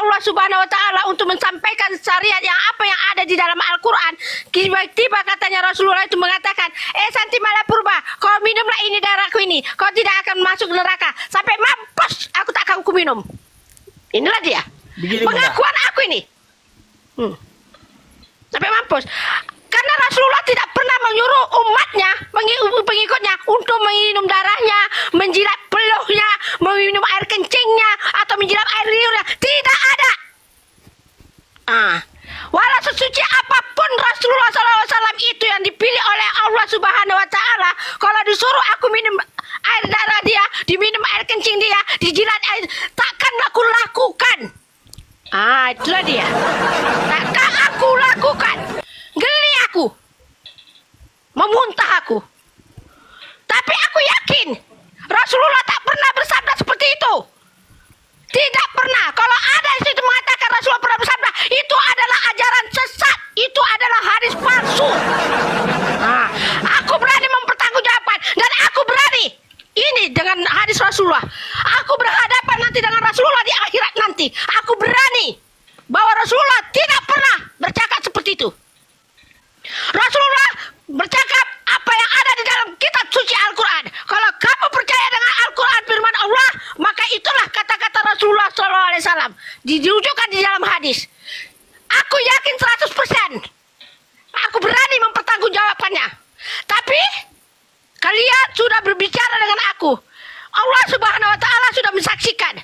Allah Subhanahu wa taala untuk menyampaikan syariat yang apa yang ada di dalam Al-Qur'an. Tiba-tiba katanya Rasulullah itu mengatakan, Santi Malapurba, kau minumlah ini darahku ini, kau tidak akan masuk neraka. Sampai mampus aku tak akan ku minum. Inilah dia. Begini, pengakuan aku ini. Sampai mampus. Karena Rasulullah tidak pernah menyuruh umatnya, pengikutnya untuk minum darahnya, menjilat peluhnya, meminum air kencingnya, atau menjilat air liurnya. Tidak ada. Walau sesuci apapun Rasulullah SAW itu yang dipilih oleh Allah Subhanahu wa taala, kalau disuruh aku minum air darah dia, diminum air kencing dia, dijilat air, takkan aku lakukan. Itulah dia. Takkan aku lakukan. Geli aku. Memuntah aku. Tapi aku yakin Rasulullah tak pernah bersabda seperti itu. Tidak pernah. Kalau ada di situ mengatakan Rasulullah pernah bersabda, itu adalah ajaran sesat. Itu adalah hadis palsu. Aku berani mempertanggungjawabkan, dan aku berani ini dengan hadis Rasulullah. Aku berhadapan nanti dengan Rasulullah di akhirat nanti. Aku berani bahwa Rasulullah tidak pernah bercakap seperti itu. Rasulullah bercakap apa yang ada di dalam kitab suci Al-Quran. Kalau kamu percaya dengan Al-Quran firman Allah, maka itulah kata-kata Rasulullah SAW dirujukan di dalam hadis. Aku yakin 100%. Aku berani mempertanggungjawabkannya. Tapi kalian sudah berbicara dengan aku. Allah Subhanahu wa taala sudah mensaksikan.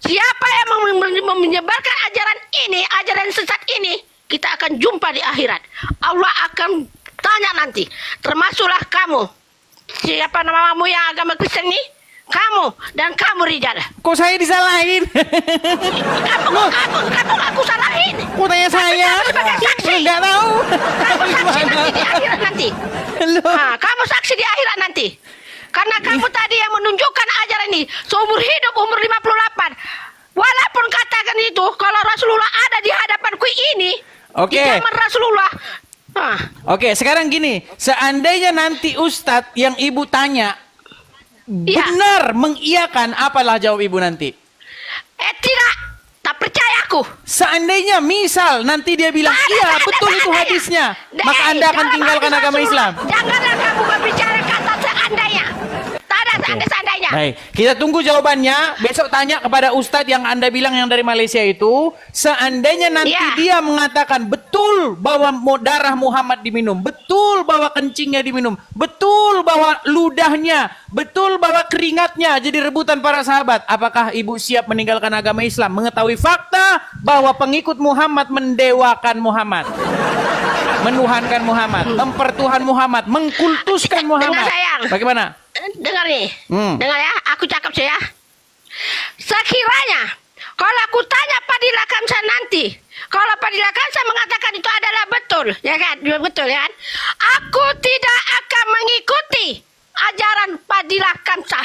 Siapa yang menyebarkan ajaran ini, ajaran sesat ini, kita akan jumpa di akhirat. Allah akan tanya nanti, termasuklah kamu. Siapa namamu yang agama Kristen ini? Kamu dan kamu Rijal. Kok saya disalahin? Kamu aku salahin. Kok tanya saya? Enggak tahu. Kamu saksi nanti di akhirat nanti. Kamu saksi di akhirat nanti. Karena kamu tadi yang menunjukkan ajaran ini seumur hidup umur 58. Walaupun katakan itu, kalau Rasulullah ada di hadapanku ini, di zaman Rasulullah. Oke, sekarang gini, seandainya nanti Ustadz yang ibu tanya benar mengiyakan, apalah jawab ibu nanti? Tidak, tak percaya aku. Seandainya misal nanti dia bilang iya betul itu hadisnya, maka Anda akan tinggalkan agama Islam. Janganlah kamu berbicara kata seandainya. Tak ada seandainya. Baik, kita tunggu jawabannya. Besok tanya kepada Ustadz yang Anda bilang yang dari Malaysia itu. Seandainya nanti dia mengatakan betul bahwa darah Muhammad diminum, betul bahwa kencingnya diminum, betul bahwa ludahnya, betul bahwa keringatnya jadi rebutan para sahabat, apakah ibu siap meninggalkan agama Islam? Mengetahui fakta bahwa pengikut Muhammad mendewakan Muhammad, menuhankan Muhammad, mempertuhan Muhammad, mengkultuskan Muhammad. Bagaimana? Dengar nih, dengar ya, aku cakap saya. Sekiranya kalau aku tanya Fadilah Kamsa nanti, kalau Fadilah Kamsa mengatakan itu adalah betul, ya kan? Betul ya kan? Aku tidak akan mengikuti ajaran Fadilah Kamsa.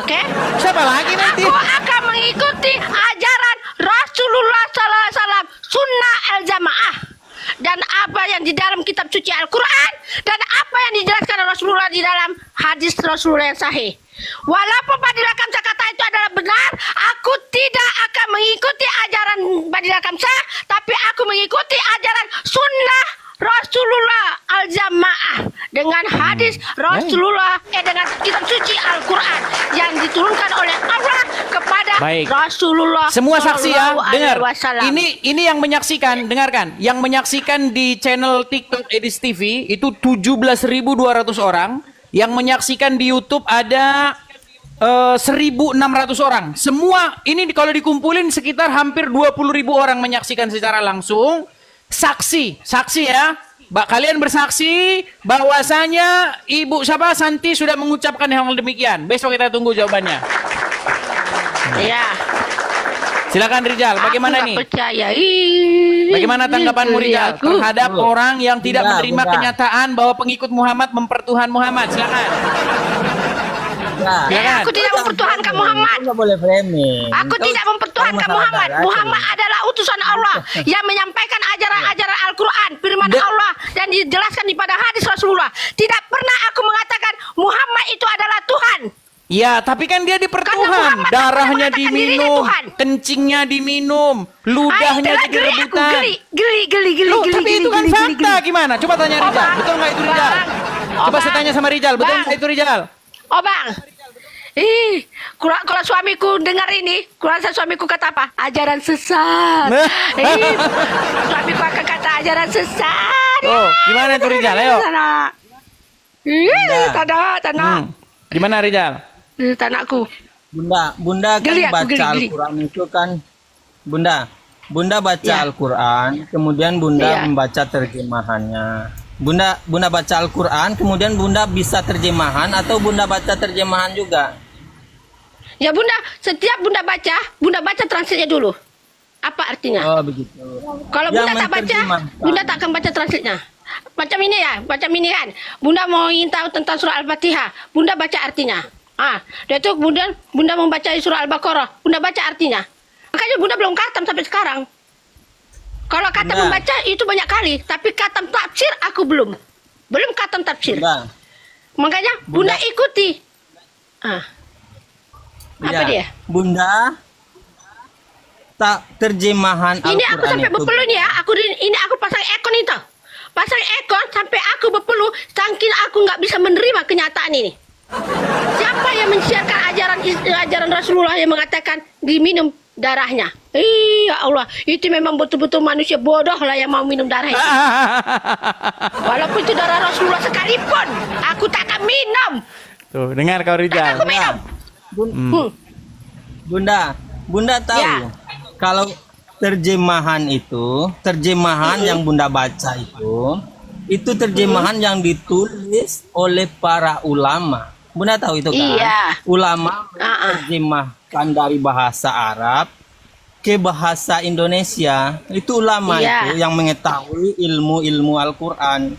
Oke? Siapa lagi nanti? Aku akan mengikuti ajaran Rasulullah SAW, Sunnah Al-Jamaah. Dan apa yang di dalam kitab suci Al-Quran, dan apa yang dijelaskan Rasulullah di dalam hadis Rasulullah yang sahih. Walaupun Fadilah Kamsa kata itu adalah benar, aku tidak akan mengikuti ajaran Fadilah Kamsa, tapi aku mengikuti ajaran sunnah Rasulullah Al-Jamaah dengan hadis Rasulullah, dengan kitab suci Al-Quran yang diturunkan oleh Allah kepada Rasulullah. Semua saksi ya, dengar. Ini yang menyaksikan, dengarkan. Yang menyaksikan di channel TikTok Edis TV itu 17.200 orang. Yang menyaksikan di YouTube ada 1.600 orang. Semua ini kalau dikumpulin sekitar hampir 20.000 orang menyaksikan secara langsung. Saksi ya. Kalian bersaksi bahwasanya Ibu Santi sudah mengucapkan hal demikian. Besok kita tunggu jawabannya. Iya. Silakan Rijal, bagaimana nih? Bagaimana tanggapanmu Rijal terhadap orang yang tidak menerima kenyataan bahwa pengikut Muhammad mempertuhan Muhammad? Silakan. Aku tidak mempertuhankan Muhammad. Aku tidak mempertuhankan Muhammad. Muhammad adalah utusan Allah yang menyampaikan ajaran-ajaran Al-Quran, firman Allah, dan dijelaskan di pada hadis Rasulullah. Tidak pernah aku mengatakan Muhammad itu adalah Tuhan. Ya, tapi kan dia dipertuhan, Muhammad darahnya mengatakan dirinya diminum, Tuhan. kencingnya diminum, ludahnya Itulah jadi geli aku, rebutan. geli. Loh, tapi itu kan fakta gimana? Coba tanya Oh, Rijal, Bang. betul nggak itu Rijal? Bang. Oh, Coba saya Bang. tanya sama Rijal, betul Bang. nggak itu Rijal? Oh bang, kalau suamiku dengar ini, kurasa suamiku kata apa? Ajaran sesat. Suamiku akan kata ajaran sesat. Oh, gimana itu Rijal? Ayo. Tanah. Gimana Rijal? Tanahku. Bunda kan Geli aku, baca geli. Al-Quran itu kan, Bunda baca Ya. Al-Quran, kemudian Bunda Iya. membaca terjemahannya. Bunda baca Al-Quran, kemudian Bunda bisa terjemahan atau Bunda baca terjemahan juga? Ya bunda, setiap bunda baca translate-nya dulu. Apa artinya? Oh begitu. Kalau Yang bunda tak baca, menerjemahkan. bunda tak akan baca translate-nya. Macam ini kan. Bunda mau ingin tahu tentang surah Al-Fatihah, bunda baca artinya. Dan itu bunda membaca surah Al-Baqarah, bunda baca artinya. Makanya bunda belum khatam sampai sekarang. Kalau khatam Bunda. membaca itu banyak kali, tapi khatam tafsir aku belum khatam tafsir. Bunda, Makanya bunda ikuti. Apa ya, dia? Bunda tak terjemahan Ini aku Al-Quran sampai itu. berpeluh nih ya. Ini aku pasang ekon itu. Pasang ekon sampai aku berpeluh. Saking aku nggak bisa menerima kenyataan ini. Siapa yang mensiarkan ajaran Rasulullah yang mengatakan diminum darahnya? Ya Allah, itu memang betul-betul manusia bodoh lah yang mau minum darah itu. Walaupun itu darah Rasulullah sekalipun, aku tak akan minum. Tuh, dengar kau Tak Rijal. aku minum. Bunda tahu Ya. kalau terjemahan yang Bunda baca itu terjemahan yang ditulis oleh para ulama. Bunda tahu itu kan? Iya. Ulama terjemahkan dari bahasa Arab ke bahasa Indonesia. Itu ulama Iya. itu yang mengetahui ilmu-ilmu Al-Quran.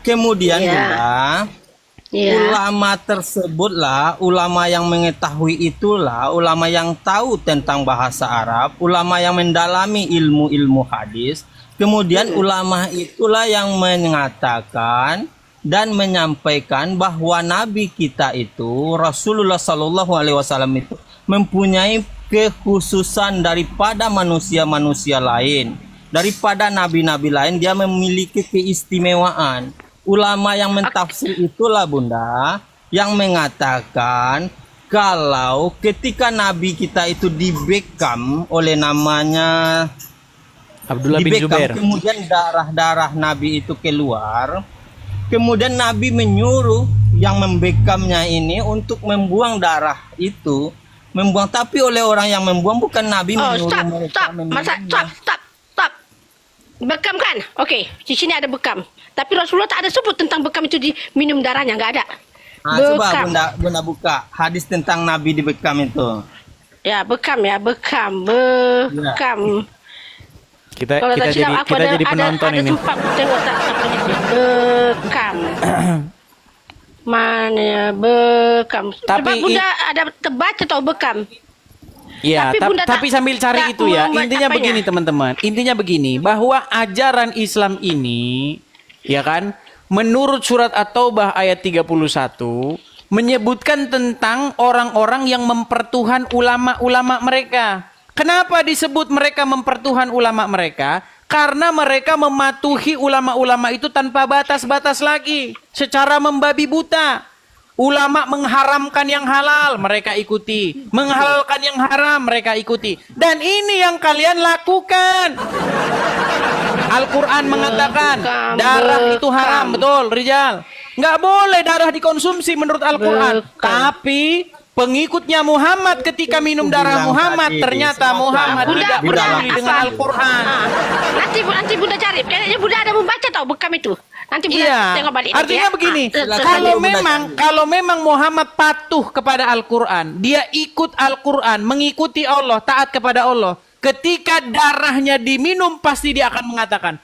Kemudian Iya. Bunda, ulama tersebutlah, ulama yang mengetahui itulah, ulama yang tahu tentang bahasa Arab, ulama yang mendalami ilmu-ilmu hadis. Kemudian ulama itulah yang mengatakan dan menyampaikan bahwa Nabi kita itu, Rasulullah Shallallahu Alaihi Wasallam itu mempunyai kekhususan daripada manusia-manusia lain, daripada nabi-nabi lain, dia memiliki keistimewaan. Ulama yang mentafsir itulah Bunda yang mengatakan kalau ketika Nabi kita itu dibekam oleh namanya Abdullah bin Zubair. kemudian darah-darah Nabi itu keluar, kemudian Nabi menyuruh yang membekamnya ini untuk membuang darah itu, tapi oleh orang yang membuang, bukan Nabi menyuruh mereka meminumnya. Stop. Bekam kan? Oke, di sini ada bekam. Tapi Rasulullah tak ada sebut tentang bekam itu diminum darahnya, nggak ada. Coba Bunda buka hadis tentang Nabi dibekam itu. Ya, bekam. Kita Kalau tak silap aku jadi penonton ada ini. sumpah, tengok tak apa ni. Bekam. Mana bekam? Tapi Sebab Bunda ada terbaca atau bekam. Iya, Tapi Bunda tapi tak- sambil cari tak itu ya. membuat Intinya apanya. begini teman-teman. Intinya begini, bahwa ajaran Islam ini, ya kan, menurut surat At-Taubah ayat 31 menyebutkan tentang orang-orang yang mempertuhan ulama-ulama mereka. Kenapa disebut mereka mempertuhan ulama mereka? Karena mereka mematuhi ulama-ulama itu tanpa batas-batas lagi, secara membabi buta. Ulama mengharamkan yang halal, mereka ikuti. Menghalalkan yang haram, mereka ikuti. Dan ini yang kalian lakukan. Al-Quran mengatakan darah itu haram, betul Rijal. Nggak boleh darah dikonsumsi menurut Al-Quran. Tapi pengikutnya Muhammad ketika minum darah bilang Muhammad, tadi, ternyata disebutkan. Muhammad Bunda, tidak Bunda, peduli dengan apa? Al-Quran. Nanti Bunda cari. Kayaknya Bunda ada membaca tau bekam itu. Nanti Bunda Iya, tengok balik. artinya nanti, begini, Silakan kalau Bunda kalau memang Muhammad patuh kepada Al-Quran, dia ikut Al-Quran, mengikuti Allah, taat kepada Allah, ketika darahnya diminum pasti dia akan mengatakan,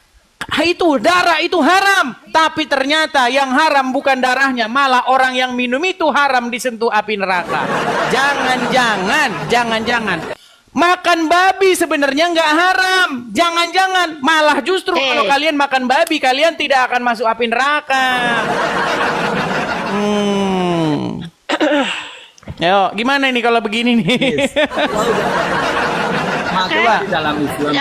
itu darah itu haram, tapi ternyata yang haram bukan darahnya, malah orang yang minum itu haram disentuh api neraka. Jangan-jangan makan babi sebenarnya nggak haram. Jangan-jangan malah justru kalau kalian makan babi kalian tidak akan masuk api neraka. Yo, gimana ini kalau begini nih? Yes. Maka di dalam Islam,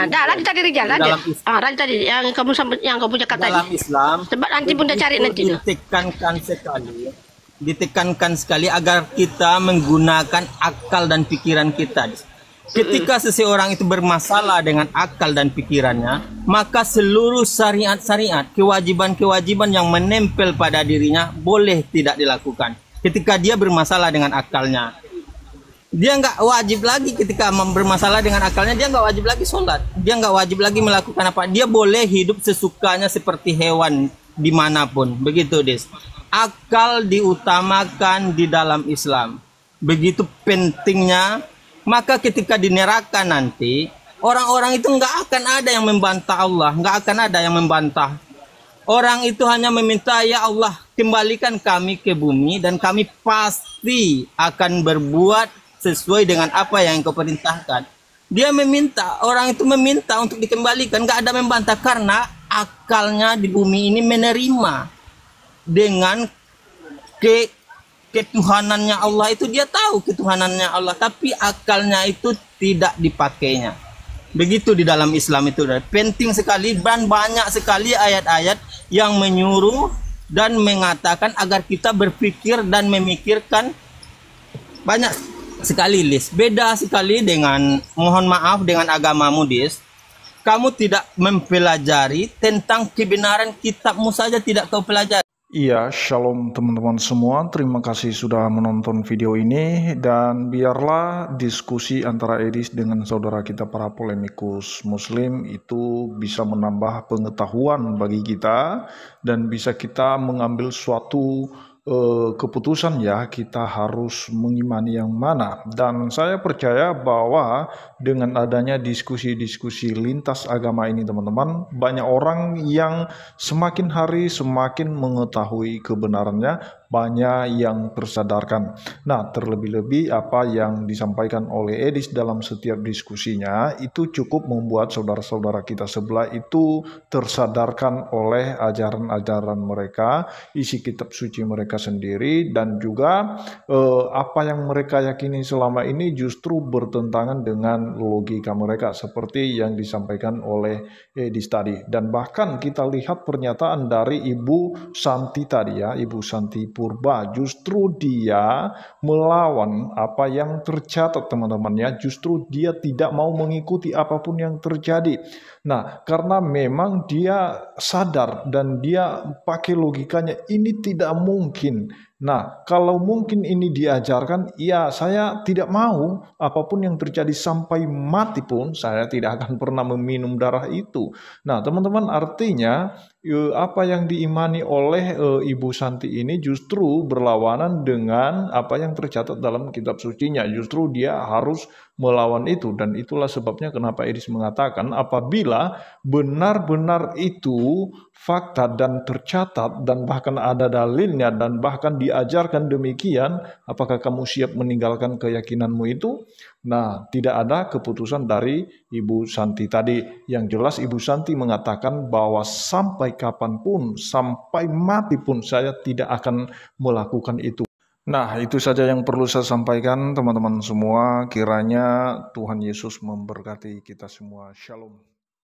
Dah lagi tadi Rijal tadi. Dalam Tadi yang kamu cakap tadi. dalam Islam, Sebab nanti bunda cari nanti tuh. ditekankan sekali agar kita menggunakan akal dan pikiran kita. Ketika seseorang itu bermasalah dengan akal dan pikirannya, maka seluruh syariat-syariat, kewajiban-kewajiban yang menempel pada dirinya boleh tidak dilakukan. Ketika dia bermasalah dengan akalnya, dia nggak wajib lagi. Ketika bermasalah dengan akalnya, dia nggak wajib lagi sholat, dia nggak wajib lagi melakukan apa. Dia boleh hidup sesukanya seperti hewan dimanapun. Begitu, Des. Akal diutamakan di dalam Islam. Begitu pentingnya. Maka ketika di neraka nanti, orang-orang itu nggak akan ada yang membantah Allah, nggak akan ada yang membantah. Orang itu hanya meminta, ya Allah, kembalikan kami ke bumi dan kami pasti akan berbuat sesuai dengan apa yang Engkau perintahkan. Dia meminta, orang itu meminta untuk dikembalikan, nggak ada membantah karena akalnya di bumi ini menerima dengan ketuhanannya Allah. Itu dia tahu ketuhanannya Allah, tapi akalnya itu tidak dipakainya. Begitu di dalam Islam itu penting sekali, dan banyak sekali ayat-ayat yang menyuruh dan mengatakan agar kita berpikir dan memikirkan. Banyak sekali, Lis. Beda sekali dengan, mohon maaf, dengan agamamu, Dis. Kamu tidak mempelajari tentang kebenaran kitabmu saja, tidak kau pelajari. Iya, shalom teman-teman semua. Terima kasih sudah menonton video ini, dan biarlah diskusi antara Edis dengan saudara kita para polemikus muslim itu bisa menambah pengetahuan bagi kita dan bisa kita mengambil suatu keputusan, ya kita harus mengimani yang mana. Dan saya percaya bahwa dengan adanya diskusi-diskusi lintas agama ini teman-teman, banyak orang yang semakin hari semakin mengetahui kebenarannya, banyak yang tersadarkan. Nah, terlebih-lebih apa yang disampaikan oleh Edis dalam setiap diskusinya itu cukup membuat saudara-saudara kita sebelah itu tersadarkan oleh ajaran-ajaran mereka, isi kitab suci mereka sendiri, dan juga apa yang mereka yakini selama ini justru bertentangan dengan logika mereka seperti yang disampaikan oleh Edis tadi. Dan bahkan kita lihat pernyataan dari Ibu Santi tadi, ya, Ibu Santi Purba, justru dia melawan apa yang tercatat teman-teman, ya, justru dia tidak mau mengikuti apapun yang terjadi. Nah, karena memang dia sadar dan dia pakai logikanya, ini tidak mungkin. Nah, kalau mungkin ini diajarkan, ya saya tidak mau apapun yang terjadi sampai mati pun saya tidak akan pernah meminum darah itu. Nah, teman-teman, artinya apa yang diimani oleh Ibu Santi ini justru berlawanan dengan apa yang tercatat dalam kitab sucinya. Justru dia harus melawan itu, dan itulah sebabnya kenapa Edis mengatakan apabila benar-benar itu fakta dan tercatat dan bahkan ada dalilnya dan bahkan diajarkan demikian, apakah kamu siap meninggalkan keyakinanmu itu? Nah, tidak ada keputusan dari Ibu Santi tadi. Yang jelas Ibu Santi mengatakan bahwa sampai kapanpun, sampai mati pun saya tidak akan melakukan itu. Nah, itu saja yang perlu saya sampaikan teman-teman semua. Kiranya Tuhan Yesus memberkati kita semua. Shalom.